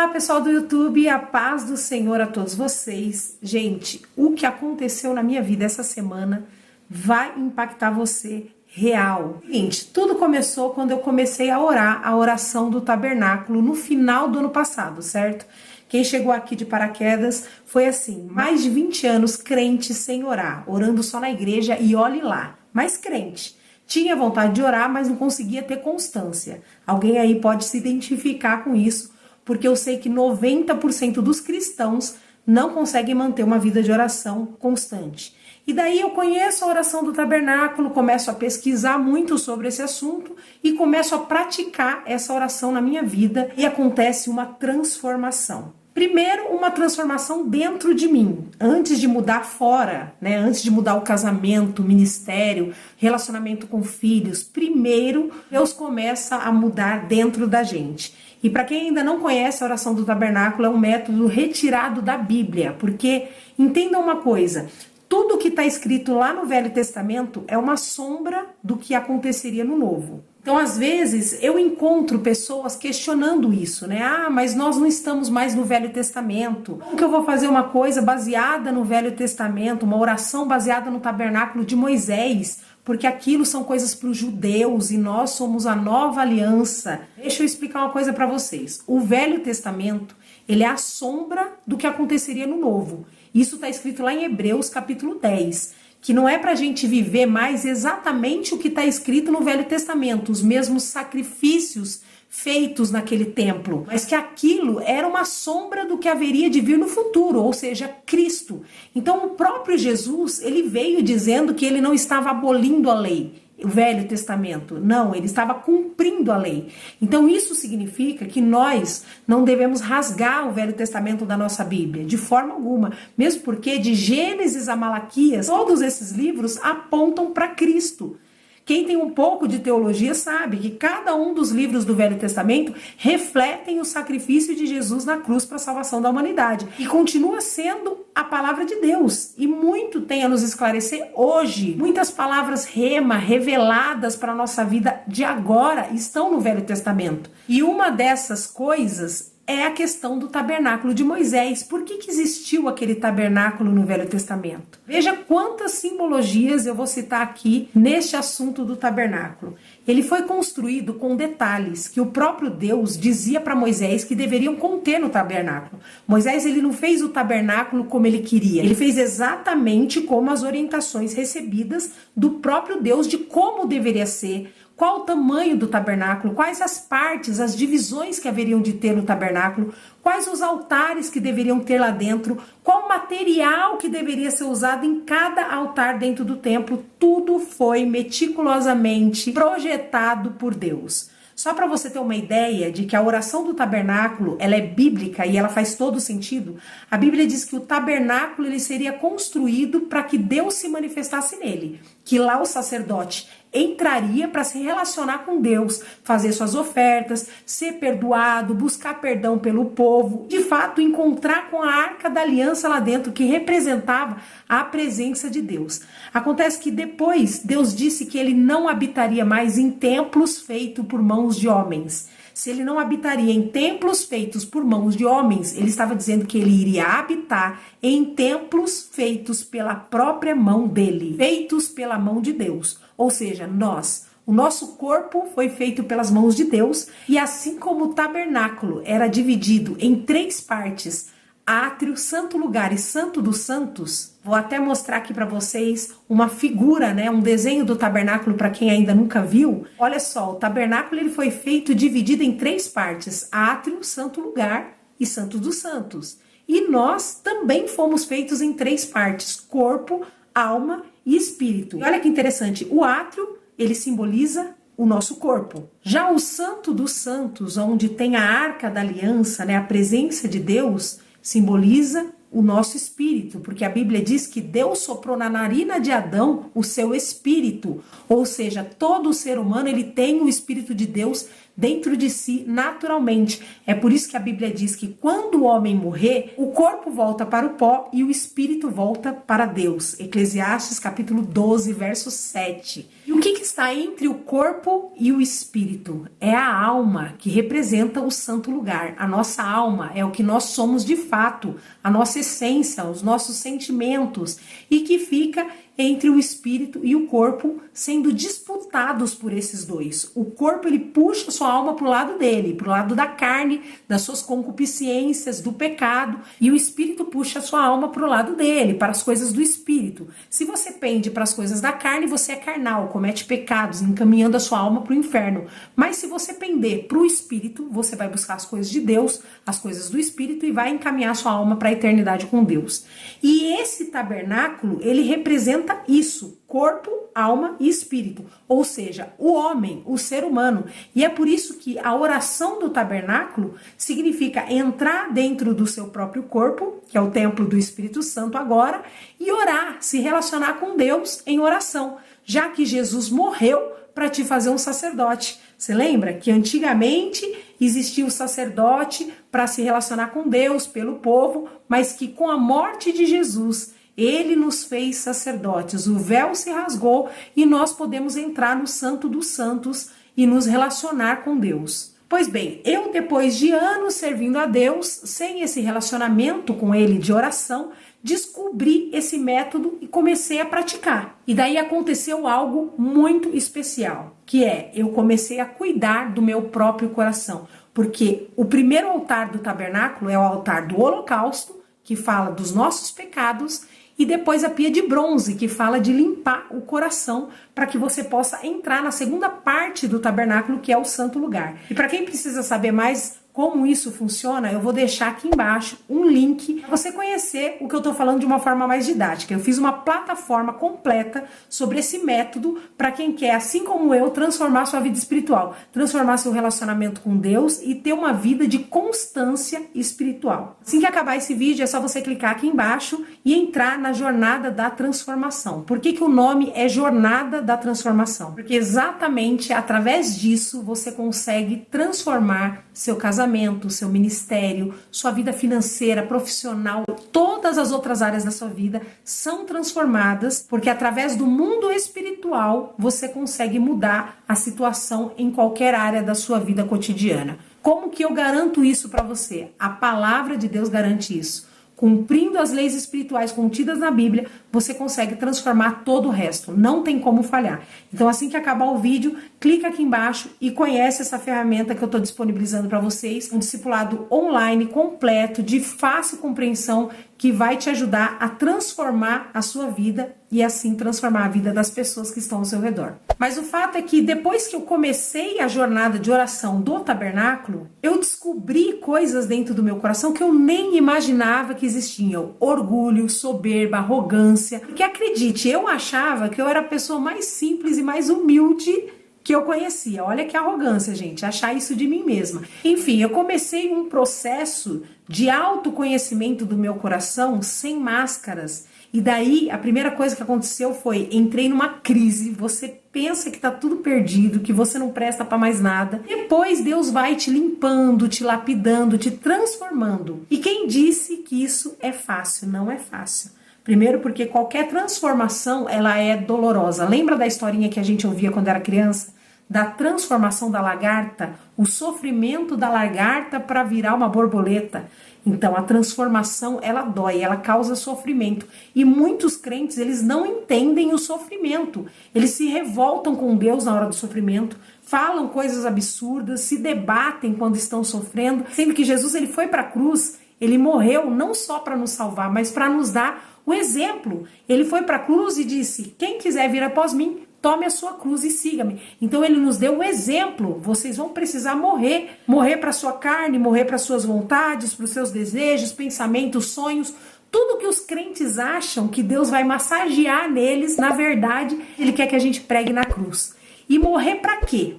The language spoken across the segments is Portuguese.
Olá, pessoal do YouTube, a paz do Senhor a todos vocês. Gente, o que aconteceu na minha vida essa semana vai impactar você real. Gente, tudo começou quando eu comecei a orar a oração do tabernáculo no final do ano passado, certo? Quem chegou aqui de paraquedas foi assim, mais de 20 anos crente sem orar, orando só na igreja e olhe lá, mas crente. Tinha vontade de orar, mas não conseguia ter constância. Alguém aí pode se identificar com isso, porque eu sei que 90% dos cristãos não conseguem manter uma vida de oração constante. E daí eu conheço a oração do tabernáculo, começo a pesquisar muito sobre esse assunto e começo a praticar essa oração na minha vida e acontece uma transformação. Primeiro, uma transformação dentro de mim, antes de mudar fora, né? Antes de mudar o casamento, o ministério, relacionamento com filhos. Primeiro, Deus começa a mudar dentro da gente. E para quem ainda não conhece a oração do tabernáculo, é um método retirado da Bíblia, porque entendam uma coisa, tudo que está escrito lá no Velho Testamento é uma sombra do que aconteceria no Novo. Então, às vezes, eu encontro pessoas questionando isso, né? Ah, mas nós não estamos mais no Velho Testamento. Como que eu vou fazer uma coisa baseada no Velho Testamento, uma oração baseada no tabernáculo de Moisés? Porque aquilo são coisas para os judeus e nós somos a nova aliança. Deixa eu explicar uma coisa para vocês. O Velho Testamento, ele é a sombra do que aconteceria no Novo. Isso está escrito lá em Hebreus capítulo 10, que não é para a gente viver mais exatamente o que está escrito no Velho Testamento, os mesmos sacrifícios feitos naquele templo, mas que aquilo era uma sombra do que haveria de vir no futuro, ou seja, Cristo. Então o próprio Jesus, ele veio dizendo que ele não estava abolindo a lei, o Velho Testamento. Não, ele estava cumprindo a lei. Então isso significa que nós não devemos rasgar o Velho Testamento da nossa Bíblia, de forma alguma. Mesmo porque de Gênesis a Malaquias, todos esses livros apontam para Cristo. Quem tem um pouco de teologia sabe que cada um dos livros do Velho Testamento refletem o sacrifício de Jesus na cruz para a salvação da humanidade. E continua sendo a palavra de Deus. E muito tem a nos esclarecer hoje. Muitas palavras rema, reveladas para a nossa vida de agora, estão no Velho Testamento. E uma dessas coisas é a questão do tabernáculo de Moisés. Por que existiu aquele tabernáculo no Velho Testamento? Veja quantas simbologias eu vou citar aqui neste assunto do tabernáculo. Ele foi construído com detalhes que o próprio Deus dizia para Moisés que deveriam conter no tabernáculo. Moisés, ele não fez o tabernáculo como ele queria. Ele fez exatamente como as orientações recebidas do próprio Deus de como deveria ser, qual o tamanho do tabernáculo, quais as partes, as divisões que haveriam de ter no tabernáculo, quais os altares que deveriam ter lá dentro, qual o material que deveria ser usado em cada altar dentro do templo. Tudo foi meticulosamente projetado por Deus. Só para você ter uma ideia de que a oração do tabernáculo, ela é bíblica e ela faz todo sentido, a Bíblia diz que o tabernáculo ele seria construído para que Deus se manifestasse nele, que lá o sacerdote entraria para se relacionar com Deus, fazer suas ofertas, ser perdoado, buscar perdão pelo povo, de fato encontrar com a Arca da Aliança lá dentro, que representava a presença de Deus. Acontece que depois Deus disse que ele não habitaria mais em templos feitos por mãos de homens. Se ele não habitaria em templos feitos por mãos de homens, ele estava dizendo que ele iria habitar em templos feitos pela própria mão dele, feitos pela mão de Deus. Ou seja, nós, o nosso corpo foi feito pelas mãos de Deus, e assim como o tabernáculo era dividido em 3 partes, átrio, santo lugar e santo dos santos, vou até mostrar aqui para vocês uma figura, né, um desenho do tabernáculo para quem ainda nunca viu. Olha só, o tabernáculo ele foi feito dividido em 3 partes, átrio, santo lugar e santo dos santos. E nós também fomos feitos em 3 partes, corpo, alma e espírito. E olha que interessante, o átrio, ele simboliza o nosso corpo. Já o santo dos santos, onde tem a arca da aliança, né, a presença de Deus, simboliza o nosso espírito, porque a Bíblia diz que Deus soprou na narina de Adão o seu espírito, ou seja, todo ser humano ele tem o espírito de Deus dentro de si naturalmente. É por isso que a Bíblia diz que quando o homem morrer, o corpo volta para o pó e o espírito volta para Deus. Eclesiastes capítulo 12, verso 7. E O que está entre o corpo e o espírito? É a alma, que representa o santo lugar. A nossa alma é o que nós somos de fato, a nossa essência, os nossos sentimentos, e que fica entre o espírito e o corpo, sendo disputados por esses dois. O corpo, ele puxa a sua alma para o lado dele, para o lado da carne, das suas concupiscências, do pecado, e o espírito puxa a sua alma para o lado dele, para as coisas do espírito. Se você pende para as coisas da carne, você é carnal, comete pecados, encaminhando a sua alma para o inferno. Mas se você pender para o espírito, você vai buscar as coisas de Deus, as coisas do espírito, e vai encaminhar a sua alma para a eternidade com Deus. E esse tabernáculo, ele representa isso, corpo, alma e espírito, ou seja, o homem, o ser humano. E é por isso que a oração do tabernáculo significa entrar dentro do seu próprio corpo, que é o templo do Espírito Santo agora, e orar, se relacionar com Deus em oração, já que Jesus morreu para te fazer um sacerdote. Você lembra que antigamente existia o sacerdote para se relacionar com Deus, pelo povo, mas que com a morte de Jesus, ele nos fez sacerdotes, o véu se rasgou e nós podemos entrar no Santo dos Santos e nos relacionar com Deus. Pois bem, eu depois de anos servindo a Deus, sem esse relacionamento com Ele de oração, descobri esse método e comecei a praticar. E daí aconteceu algo muito especial, que é, eu comecei a cuidar do meu próprio coração, porque o primeiro altar do tabernáculo é o altar do holocausto, que fala dos nossos pecados, e depois a pia de bronze, que fala de limpar o coração para que você possa entrar na segunda parte do tabernáculo, que é o santo lugar. E para quem precisa saber mais como isso funciona, eu vou deixar aqui embaixo um link para você conhecer o que eu estou falando de uma forma mais didática. Eu fiz uma plataforma completa sobre esse método para quem quer, assim como eu, transformar sua vida espiritual, transformar seu relacionamento com Deus e ter uma vida de constância espiritual. Assim que acabar esse vídeo, é só você clicar aqui embaixo e entrar na jornada da transformação. Por que o nome é Jornada da Transformação? Porque exatamente através disso você consegue transformar seu casamento, seu ministério, sua vida financeira, profissional, todas as outras áreas da sua vida são transformadas, porque através do mundo espiritual você consegue mudar a situação em qualquer área da sua vida cotidiana. Como que eu garanto isso para você? A palavra de Deus garante isso. Cumprindo as leis espirituais contidas na Bíblia, você consegue transformar todo o resto. Não tem como falhar. Então, assim que acabar o vídeo, clica aqui embaixo e conhece essa ferramenta que eu estou disponibilizando para vocês. Um discipulado online completo, de fácil compreensão, que vai te ajudar a transformar a sua vida e assim transformar a vida das pessoas que estão ao seu redor. Mas o fato é que depois que eu comecei a jornada de oração do tabernáculo, eu descobri coisas dentro do meu coração que eu nem imaginava que existiam. Orgulho, soberba, arrogância. Porque acredite, eu achava que eu era a pessoa mais simples e mais humilde que eu conhecia. Olha que arrogância, gente, achar isso de mim mesma. Enfim, eu comecei um processo de autoconhecimento do meu coração sem máscaras. E daí, a primeira coisa que aconteceu foi, entrei numa crise, você pensa que tá tudo perdido, que você não presta para mais nada. Depois Deus vai te limpando, te lapidando, te transformando. E quem disse que isso é fácil? Não é fácil. Primeiro porque qualquer transformação, ela é dolorosa. Lembra da historinha que a gente ouvia quando era criança? Da transformação da lagarta? O sofrimento da lagarta para virar uma borboleta. Então, a transformação, ela dói, ela causa sofrimento. E muitos crentes, eles não entendem o sofrimento. Eles se revoltam com Deus na hora do sofrimento, falam coisas absurdas, se debatem quando estão sofrendo. Sendo que Jesus, ele foi para a cruz, ele morreu não só para nos salvar, mas para nos dar o exemplo. Ele foi para a cruz e disse, quem quiser vir após mim, tome a sua cruz e siga-me. Então ele nos deu o exemplo. Vocês vão precisar morrer. Morrer para a sua carne, morrer para as suas vontades, para os seus desejos, pensamentos, sonhos. Tudo que os crentes acham que Deus vai massagear neles, na verdade, ele quer que a gente pregue na cruz. E morrer para quê?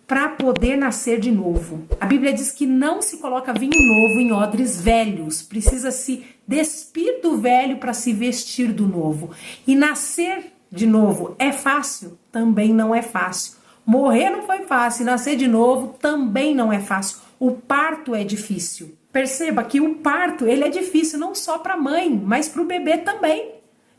Para poder nascer de novo. A Bíblia diz que não se coloca vinho novo em odres velhos. Precisa se despir do velho para se vestir do novo. E nascer de novo é fácil? Também não é fácil. Morrer não foi fácil, nascer de novo também não é fácil. O parto é difícil. Perceba que o parto, ele é difícil não só para a mãe, mas para o bebê também.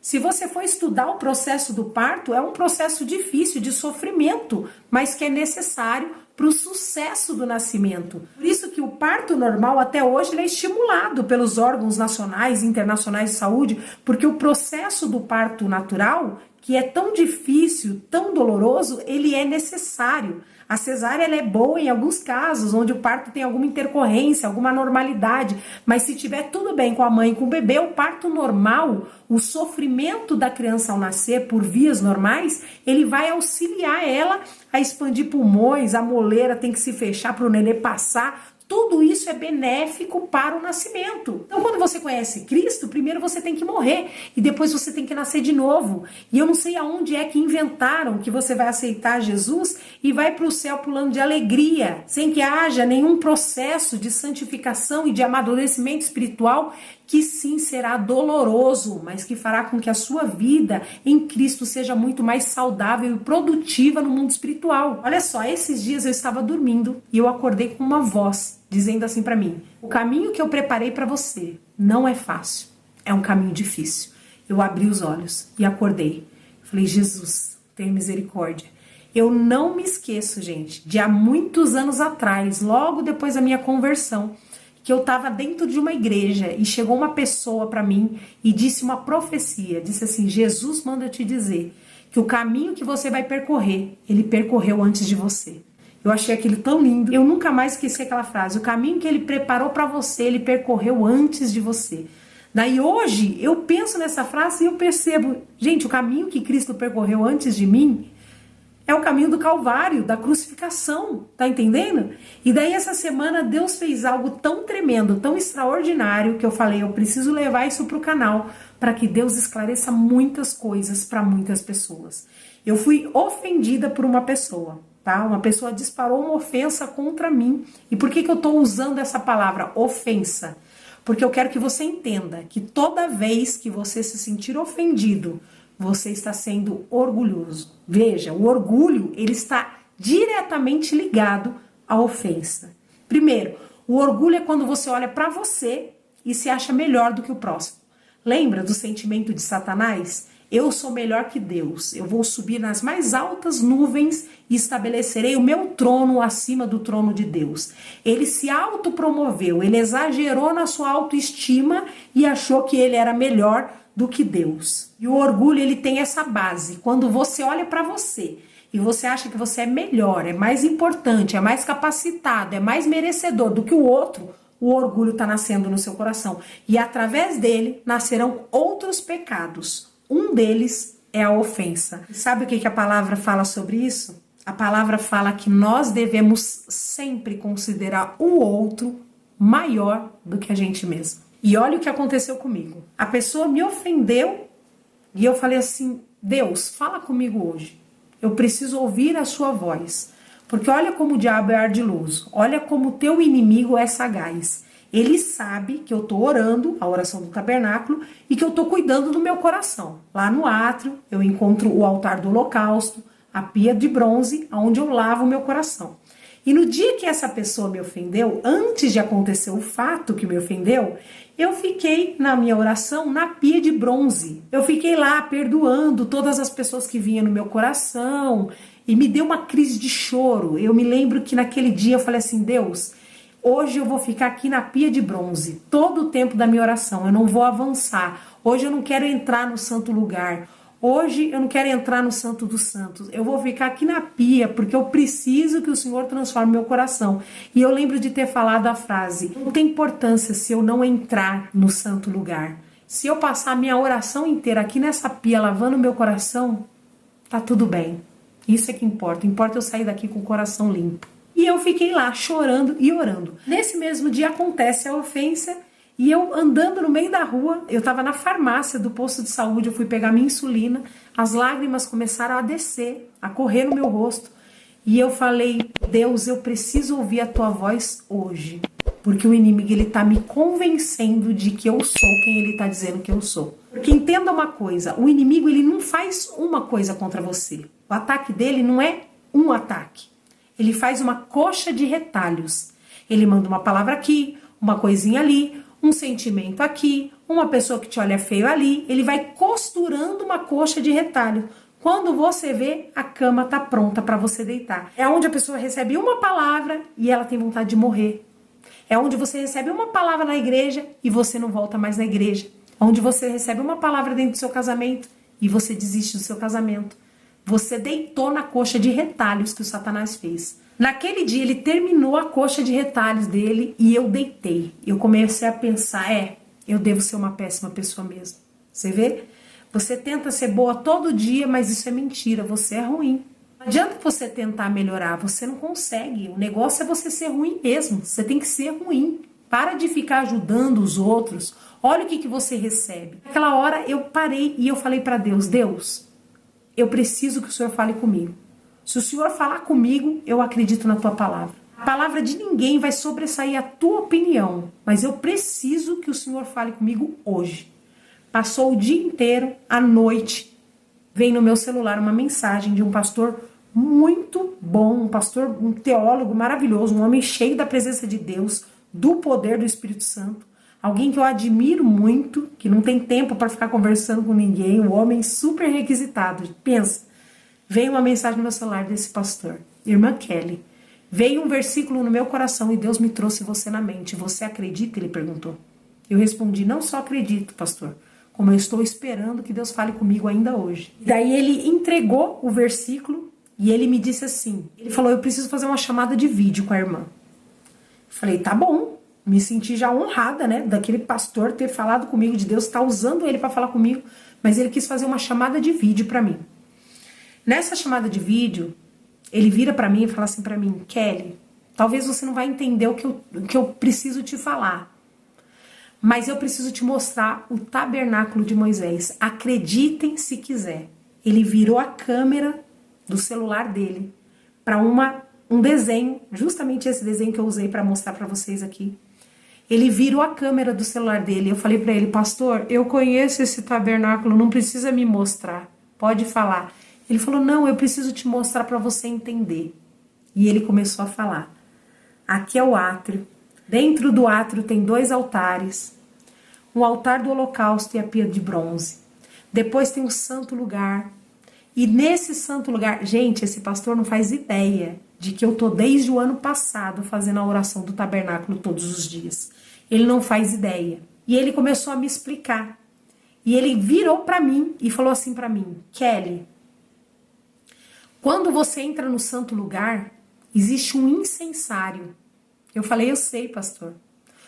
Se você for estudar o processo do parto, é um processo difícil, de sofrimento, mas que é necessário para o sucesso do nascimento. Por isso que o parto normal até hoje ele é estimulado pelos órgãos nacionais e internacionais de saúde, porque o processo do parto natural, que é tão difícil, tão doloroso, ele é necessário. A cesárea ela é boa em alguns casos, onde o parto tem alguma intercorrência, alguma anormalidade, mas se tiver tudo bem com a mãe e com o bebê, o parto normal, o sofrimento da criança ao nascer por vias normais, ele vai auxiliar ela a expandir pulmões, a moleira tem que se fechar para o nenê passar. Tudo isso é benéfico para o nascimento. Então, quando você conhece Cristo, primeiro você tem que morrer e depois você tem que nascer de novo. E eu não sei aonde é que inventaram que você vai aceitar Jesus e vai para o céu pulando de alegria, sem que haja nenhum processo de santificação e de amadurecimento espiritual, que sim será doloroso, mas que fará com que a sua vida em Cristo seja muito mais saudável e produtiva no mundo espiritual. Olha só, esses dias eu estava dormindo e eu acordei com uma voz dizendo assim para mim: o caminho que eu preparei para você não é fácil, é um caminho difícil. Eu abri os olhos e acordei. Falei: Jesus, tenha misericórdia. Eu não me esqueço, gente, de há muitos anos atrás, logo depois da minha conversão, que eu estava dentro de uma igreja e chegou uma pessoa para mim e disse uma profecia, disse assim: Jesus manda te dizer que o caminho que você vai percorrer, ele percorreu antes de você. Eu achei aquilo tão lindo, eu nunca mais esqueci aquela frase: o caminho que ele preparou para você, ele percorreu antes de você. Daí hoje eu penso nessa frase e eu percebo, gente, o caminho que Cristo percorreu antes de mim é o caminho do Calvário, da crucificação, tá entendendo? E daí essa semana Deus fez algo tão tremendo, tão extraordinário, que eu falei: eu preciso levar isso pro canal, para que Deus esclareça muitas coisas para muitas pessoas. Eu fui ofendida por uma pessoa, tá? Uma pessoa disparou uma ofensa contra mim. E por que eu tô usando essa palavra, ofensa? Porque eu quero que você entenda que toda vez que você se sentir ofendido, você está sendo orgulhoso. Veja, o orgulho, ele está diretamente ligado à ofensa. Primeiro, o orgulho é quando você olha para você e se acha melhor do que o próximo. Lembra do sentimento de Satanás? Eu sou melhor que Deus. Eu vou subir nas mais altas nuvens e estabelecerei o meu trono acima do trono de Deus. Ele se autopromoveu, ele exagerou na sua autoestima e achou que ele era melhor do que Deus. E o orgulho, ele tem essa base. Quando você olha para você e você acha que você é melhor, é mais importante, é mais capacitado, é mais merecedor do que o outro, o orgulho está nascendo no seu coração. E através dele nascerão outros pecados. Um deles é a ofensa. E sabe o que a palavra fala sobre isso? A palavra fala que nós devemos sempre considerar o outro maior do que a gente mesmo. E olha o que aconteceu comigo. A pessoa me ofendeu e eu falei assim: Deus, fala comigo hoje. Eu preciso ouvir a sua voz. Porque olha como o diabo é ardiloso. Olha como o teu inimigo é sagaz. Ele sabe que eu estou orando, a oração do tabernáculo, e que eu estou cuidando do meu coração. Lá no átrio, eu encontro o altar do holocausto, a pia de bronze, onde eu lavo o meu coração. E no dia que essa pessoa me ofendeu, antes de acontecer o fato que me ofendeu, eu fiquei na minha oração na pia de bronze. Eu fiquei lá perdoando todas as pessoas que vinham no meu coração e me deu uma crise de choro. Eu me lembro que naquele dia eu falei assim: Deus, hoje eu vou ficar aqui na pia de bronze todo o tempo da minha oração, eu não vou avançar. Hoje eu não quero entrar no santo lugar. Hoje eu não quero entrar no Santo dos Santos, eu vou ficar aqui na pia, porque eu preciso que o Senhor transforme meu coração. E eu lembro de ter falado a frase: não tem importância se eu não entrar no santo lugar. Se eu passar a minha oração inteira aqui nessa pia, lavando meu coração, tá tudo bem. Isso é que importa eu sair daqui com o coração limpo. E eu fiquei lá chorando e orando. Nesse mesmo dia acontece a ofensa. E eu andando no meio da rua, eu estava na farmácia do posto de saúde, eu fui pegar minha insulina, as lágrimas começaram a descer, a correr no meu rosto. E eu falei: Deus, eu preciso ouvir a tua voz hoje. Porque o inimigo, ele tá me convencendo de que eu sou quem ele tá dizendo que eu sou. Porque entenda uma coisa, o inimigo, ele não faz uma coisa contra você. O ataque dele não é um ataque. Ele faz uma coxa de retalhos. Ele manda uma palavra aqui, uma coisinha ali, um sentimento aqui, uma pessoa que te olha feio ali, ele vai costurando uma coxa de retalho. Quando você vê, a cama tá pronta para você deitar. É onde a pessoa recebe uma palavra e ela tem vontade de morrer. É onde você recebe uma palavra na igreja e você não volta mais na igreja. É onde você recebe uma palavra dentro do seu casamento e você desiste do seu casamento. Você deitou na coxa de retalhos que o Satanás fez. Naquele dia ele terminou a coxa de retalhos dele e eu deitei. Eu comecei a pensar, eu devo ser uma péssima pessoa mesmo. Você vê? Você tenta ser boa todo dia, mas isso é mentira, você é ruim. Não adianta você tentar melhorar, você não consegue. O negócio é você ser ruim mesmo, você tem que ser ruim. Para de ficar ajudando os outros, olha o que você recebe. Naquela hora eu parei e eu falei para Deus, Deus, eu preciso que o Senhor fale comigo. Se o Senhor falar comigo, eu acredito na tua palavra. A palavra de ninguém vai sobressair a tua opinião, mas eu preciso que o Senhor fale comigo hoje. Passou o dia inteiro, à noite, vem no meu celular uma mensagem de um pastor muito bom, um pastor, um teólogo maravilhoso, um homem cheio da presença de Deus, do poder do Espírito Santo, alguém que eu admiro muito, que não tem tempo para ficar conversando com ninguém, um homem super requisitado. Pensa, veio uma mensagem no meu celular desse pastor, irmã Kelly, veio um versículo no meu coração e Deus me trouxe você na mente. Você acredita? Ele perguntou. Eu respondi, não só acredito, pastor, como eu estou esperando que Deus fale comigo ainda hoje. Daí ele entregou o versículo e ele me disse assim, ele falou, eu preciso fazer uma chamada de vídeo com a irmã. Falei, tá bom, me senti já honrada, né, daquele pastor ter falado comigo, de Deus estar usando ele para falar comigo, mas ele quis fazer uma chamada de vídeo para mim. Nessa chamada de vídeo, ele vira para mim e fala assim para mim, Kelly, talvez você não vai entender o que eu preciso te falar, mas eu preciso te mostrar o tabernáculo de Moisés. Acreditem se quiser. Ele virou a câmera do celular dele para um desenho, justamente esse desenho que eu usei para mostrar para vocês aqui. Ele virou a câmera do celular dele. Eu falei para ele, pastor, eu conheço esse tabernáculo, não precisa me mostrar, pode falar. Ele falou, não, eu preciso te mostrar para você entender. E ele começou a falar. Aqui é o átrio. Dentro do átrio tem 2 altares. O altar do holocausto e a pia de bronze. Depois tem o santo lugar. E nesse santo lugar, gente, esse pastor não faz ideia de que eu tô desde o ano passado fazendo a oração do tabernáculo todos os dias. Ele não faz ideia. E ele começou a me explicar. E ele virou para mim e falou assim para mim, Kelly, quando você entra no santo lugar, existe um incensário. Eu falei, eu sei, pastor.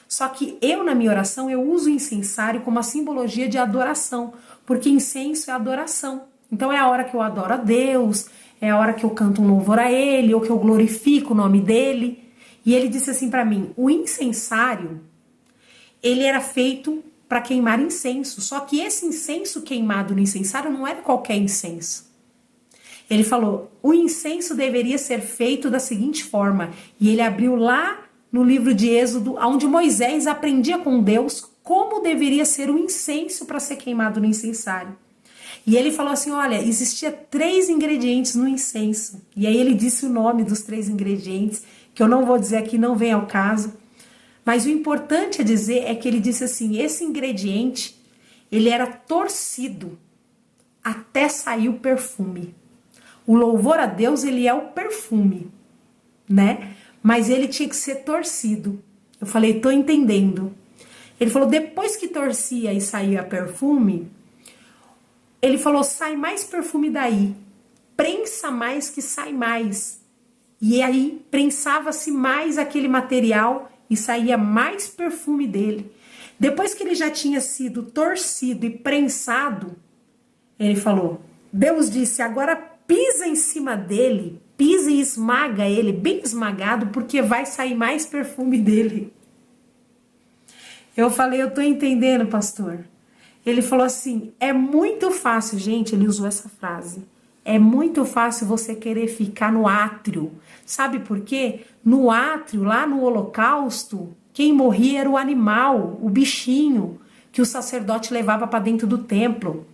Só que eu, na minha oração, eu uso o incensário como a simbologia de adoração, porque incenso é adoração. Então é a hora que eu adoro a Deus, é a hora que eu canto um louvor a Ele, ou que eu glorifico o nome dEle. E ele disse assim para mim, o incensário, ele era feito para queimar incenso, só que esse incenso queimado no incensário não era qualquer incenso. Ele falou, o incenso deveria ser feito da seguinte forma, e ele abriu lá no livro de Êxodo, onde Moisés aprendia com Deus como deveria ser o incenso para ser queimado no incensário. E ele falou assim, olha, existia 3 ingredientes no incenso. E aí ele disse o nome dos 3 ingredientes, que eu não vou dizer aqui, não vem ao caso. Mas o importante a dizer é que ele disse assim, esse ingrediente, ele era torcido até sair o perfume. O louvor a Deus, ele é o perfume, né? Mas ele tinha que ser torcido. Eu falei, tô entendendo. Ele falou, depois que torcia e saía perfume, ele falou, sai mais perfume daí. Prensa mais que sai mais. E aí, prensava-se mais aquele material e saía mais perfume dele. Depois que ele já tinha sido torcido e prensado, ele falou, Deus disse, agora pisa em cima dele, pisa e esmaga ele, bem esmagado, porque vai sair mais perfume dele. Eu falei, eu tô entendendo, pastor. Ele falou assim, é muito fácil, gente, ele usou essa frase, é muito fácil você querer ficar no átrio. Sabe por quê? No átrio, lá no holocausto, quem morria era o animal, o bichinho, que o sacerdote levava para dentro do templo.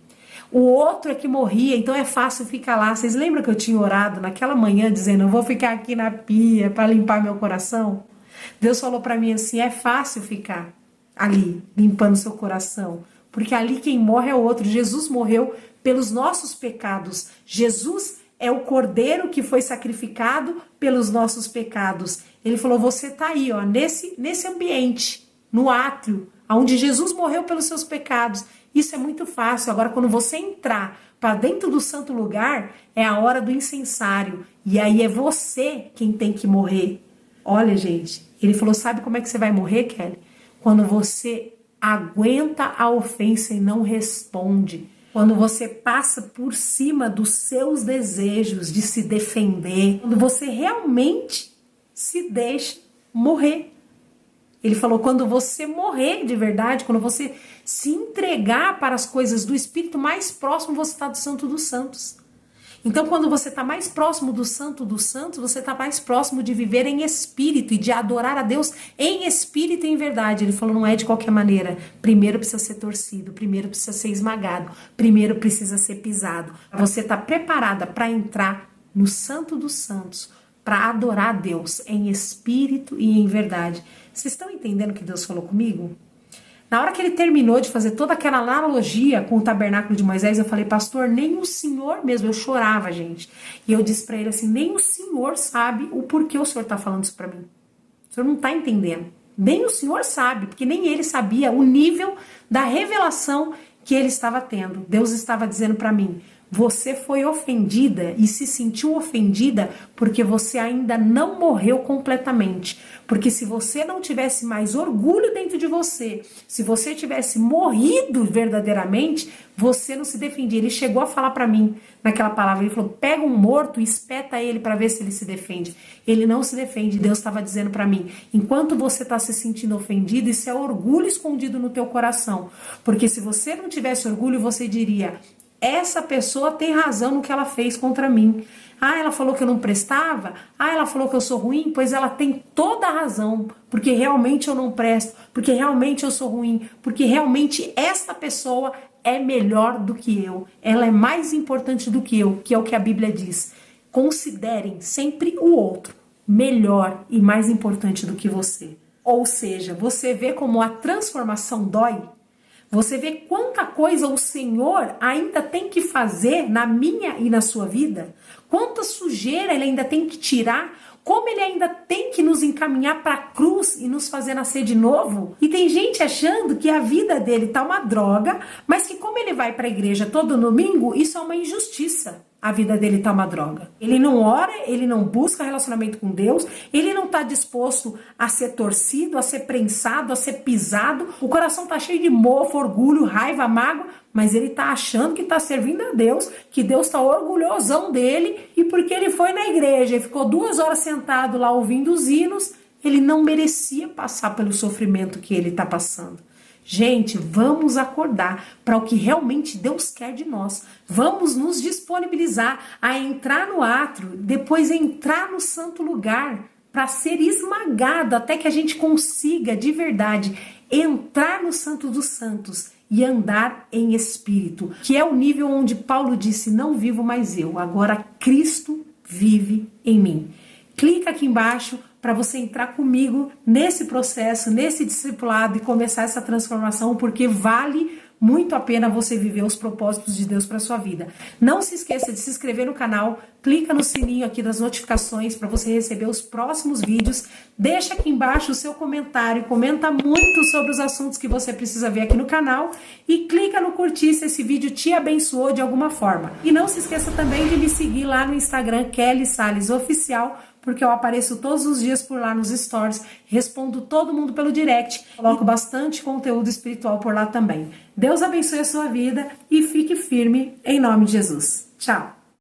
O outro é que morria, então é fácil ficar lá. Vocês lembram que eu tinha orado naquela manhã dizendo, eu vou ficar aqui na pia para limpar meu coração? Deus falou para mim assim, é fácil ficar. ali, limpando seu coração. Porque ali quem morre é o outro. Jesus morreu pelos nossos pecados. Jesus é o cordeiro que foi sacrificado pelos nossos pecados. Ele falou, você tá aí, ó, nesse ambiente, no átrio, onde Jesus morreu pelos seus pecados. Isso é muito fácil. Agora, quando você entrar para dentro do santo lugar, é a hora do incensário. E aí é você quem tem que morrer. Olha, gente, ele falou, sabe como é que você vai morrer, Kelly? Quando você aguenta a ofensa e não responde. Quando você passa por cima dos seus desejos de se defender. Quando você realmente se deixa morrer. Ele falou, quando você morrer de verdade, quando você se entregar para as coisas do Espírito, mais próximo você está do Santo dos Santos. Então, quando você está mais próximo do Santo dos Santos, você está mais próximo de viver em espírito e de adorar a Deus em espírito e em verdade. Ele falou, não é de qualquer maneira. Primeiro precisa ser torcido, primeiro precisa ser esmagado, primeiro precisa ser pisado. Você está preparada para entrar no Santo dos Santos, para adorar a Deus em espírito e em verdade. Vocês estão entendendo o que Deus falou comigo? Na hora que ele terminou de fazer toda aquela analogia com o tabernáculo de Moisés, eu falei, pastor, nem o senhor mesmo, eu chorava, gente. E eu disse para ele assim, nem o senhor sabe o porquê o senhor está falando isso para mim. O senhor não está entendendo. Nem o senhor sabe, porque nem ele sabia o nível da revelação que ele estava tendo. Deus estava dizendo para mim, você foi ofendida e se sentiu ofendida porque você ainda não morreu completamente. Porque se você não tivesse mais orgulho dentro de você, se você tivesse morrido verdadeiramente, você não se defendia. Ele chegou a falar para mim naquela palavra, ele falou, pega um morto e espeta ele para ver se ele se defende. Ele não se defende. Deus estava dizendo para mim, enquanto você está se sentindo ofendido, isso é orgulho escondido no teu coração. Porque se você não tivesse orgulho, você diria, essa pessoa tem razão no que ela fez contra mim. Ah, ela falou que eu não prestava? Ah, ela falou que eu sou ruim? Pois ela tem toda a razão, porque realmente eu não presto, porque realmente eu sou ruim, porque realmente esta pessoa é melhor do que eu. Ela é mais importante do que eu, que é o que a Bíblia diz. Considerem sempre o outro melhor e mais importante do que você. Ou seja, você vê como a transformação dói? Você vê quanta coisa o Senhor ainda tem que fazer na minha e na sua vida? Quanta sujeira ele ainda tem que tirar? Como ele ainda tem que nos encaminhar para a cruz e nos fazer nascer de novo? E tem gente achando que a vida dele tá uma droga, mas que como ele vai para a igreja todo domingo, isso é uma injustiça. A vida dele tá uma droga. Ele não ora, ele não busca relacionamento com Deus, ele não tá disposto a ser torcido, a ser prensado, a ser pisado. O coração tá cheio de mofo, orgulho, raiva, mágoa, mas ele tá achando que tá servindo a Deus, que Deus tá orgulhosão dele, e porque ele foi na igreja e ficou 2 horas sentado lá ouvindo os hinos, ele não merecia passar pelo sofrimento que ele tá passando. Gente, vamos acordar para o que realmente Deus quer de nós. Vamos nos disponibilizar a entrar no átrio, depois entrar no santo lugar, para ser esmagado até que a gente consiga de verdade entrar no Santo dos Santos e andar em espírito, que é o nível onde Paulo disse, não vivo mais eu, agora Cristo vive em mim. Clica aqui embaixo para você entrar comigo nesse processo, nesse discipulado e começar essa transformação, porque vale muito a pena você viver os propósitos de Deus para sua vida. Não se esqueça de se inscrever no canal, clica no sininho aqui das notificações para você receber os próximos vídeos. Deixa aqui embaixo o seu comentário, comenta muito sobre os assuntos que você precisa ver aqui no canal e clica no curtir se esse vídeo te abençoou de alguma forma. E não se esqueça também de me seguir lá no Instagram, Kelly Salles Oficial, porque eu apareço todos os dias por lá nos stories, respondo todo mundo pelo direct, coloco bastante conteúdo espiritual por lá também. Deus abençoe a sua vida e fique firme em nome de Jesus. Tchau!